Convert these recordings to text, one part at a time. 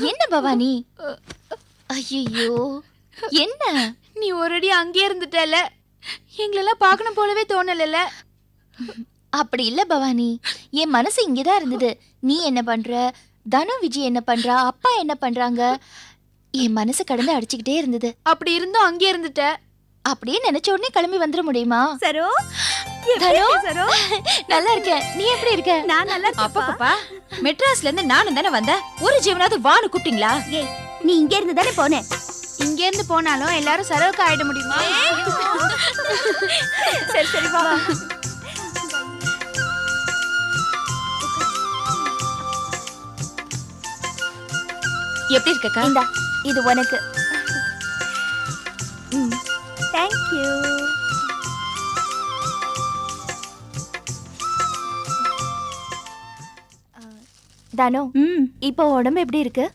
என்ன பவானி? ஐயோ, என்ன நீ ஒரேடி அங்கே இருந்துட்டல, எங்களெல்லாம் பார்க்கணும் போலவே தோணல. அப்படி இல்ல பவானி, என் மனசு இங்கதான் இருந்தது. நீ என்ன பண்ற, தனு விஜய் என்ன பண்றா, அப்பா என்ன பண்றாங்க, என் மனசு கடந்து அடிச்சுக்கிட்டே இருந்தது. அப்படி இருந்தும் அங்கே இருந்துட்ட. அப்படியே நினைச்ச உடனே கிளம்பி வந்துட முடியுமா? சரோ, தனு, சரோ, நல்லா இருக்கேன். நீ எப்படி இருக்க? நான் நல்லா இருக்கேன். அப்பா மெட்ராஸ்ல இருந்து நானும் தானே வந்தேன். ஒரு ஜீவனாவது வான்னு கூப்பிட்டீங்களா? ஏய், நீ இங்க இருந்து தானே போன. இங்க இருந்து போனாலும் எல்லாரும் சரோக்கு ஆயிட முடியுமா? சரி சரி வா. எப்படி இருக்கக்கா? இந்தா, இது உனக்கு. Thank you. தனு, இப்போ உடம்பு எப்படி இருக்கு?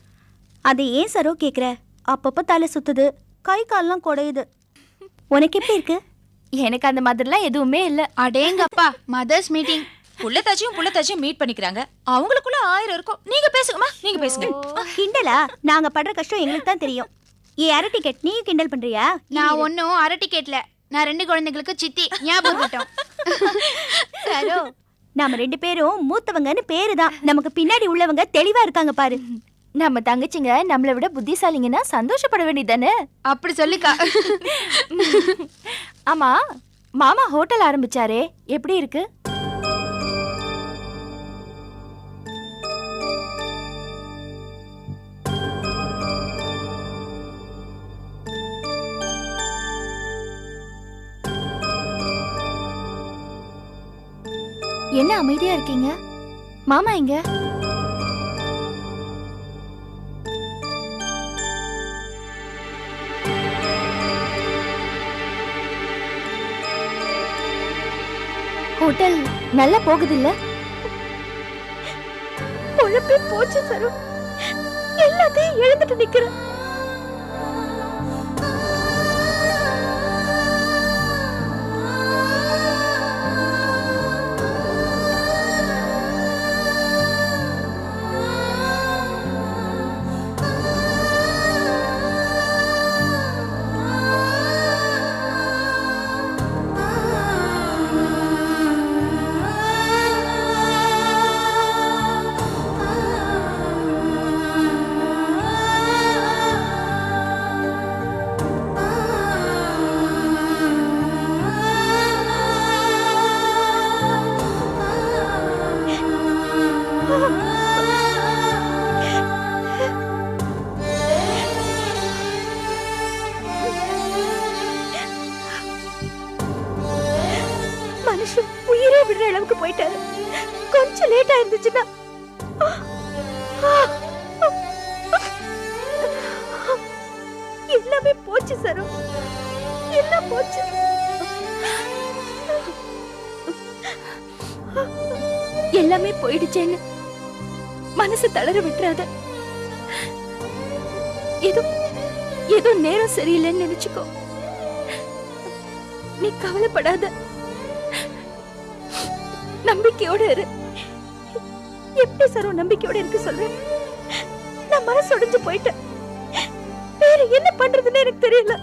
அதை ஏன் சரோ கேக்குற? அப்பப்ப தலை சுத்துது, கை கால்லாம் குடையுது. உனக்கு எப்படி இருக்கு? எனக்கு அந்த மாதிரிலாம் எதுவுமே இல்ல. அடேங்கப்பா, மதர்ஸ் மீட்டிங். புள்ளத்தாச்சியும் மீட் பண்ணிக்கிறாங்க. அவங்களுக்குள்ள 1000 இருக்கும். நீங்க பேசுங்கம்மா, நீங்க பேசுங்க. கிண்டலா? நாங்க படுற கஷ்டம் எங்களுக்கு தான் தெரியும். ஏ அரை டிக்கெட் நீ கிண்டல் பண்றியா? நான் ஒன்னும் அரை டிக்கெட்ல, நான் 2 குழந்தைகளுக்கு சித்தி. ஞாபகம் இருக்கட்டும். சரோ, நாம 2 பேரும் மூத்தவங்கன்னு பேருதான். நமக்கு பின்னாடி உள்ளவங்க தெளிவா இருக்காங்க பாரு. நம்ம தங்கச்சிங்க நம்மளை விட புத்திசாலிங்கன்னா சந்தோஷப்பட வேண்டியதானே? அப்படி சொல்லுக்கா. ஆமா, மாமா ஹோட்டல் ஆரம்பிச்சாரே, எப்படி இருக்கு? என்ன அமைதியா இருக்கீங்க? மாமா எங்க? ஹோட்டல் நல்லா போகுது இல்ல? பொழப்பே போச்சு சரோ, எல்லாத்தையும் எழுந்துட்டு நிக்கிறேன். மனுஷன் உயிரே விடுற அளவுக்கு போயிட்டாரு. கொஞ்சம் லேட்டா இருந்துச்சுன்னா எல்லாமே போச்சு சரோ, எல்லாம் போச்சு. எல்லாமே போயிடுச்சேன்னு மனசு தளர விட்டுறாத. ஏதோ நேரம் சரியில்லைன்னு நினைச்சுக்கோ. நீ கவலைப்படாத, நம்பிக்கையோட இரு. எப்படி சரோ நம்பிக்கையோட இருக்கு சொல்றேன்? நான் மனசு உடைஞ்சு போயிட்டேன். வேற என்ன பண்றதுன்னு எனக்கு தெரியல.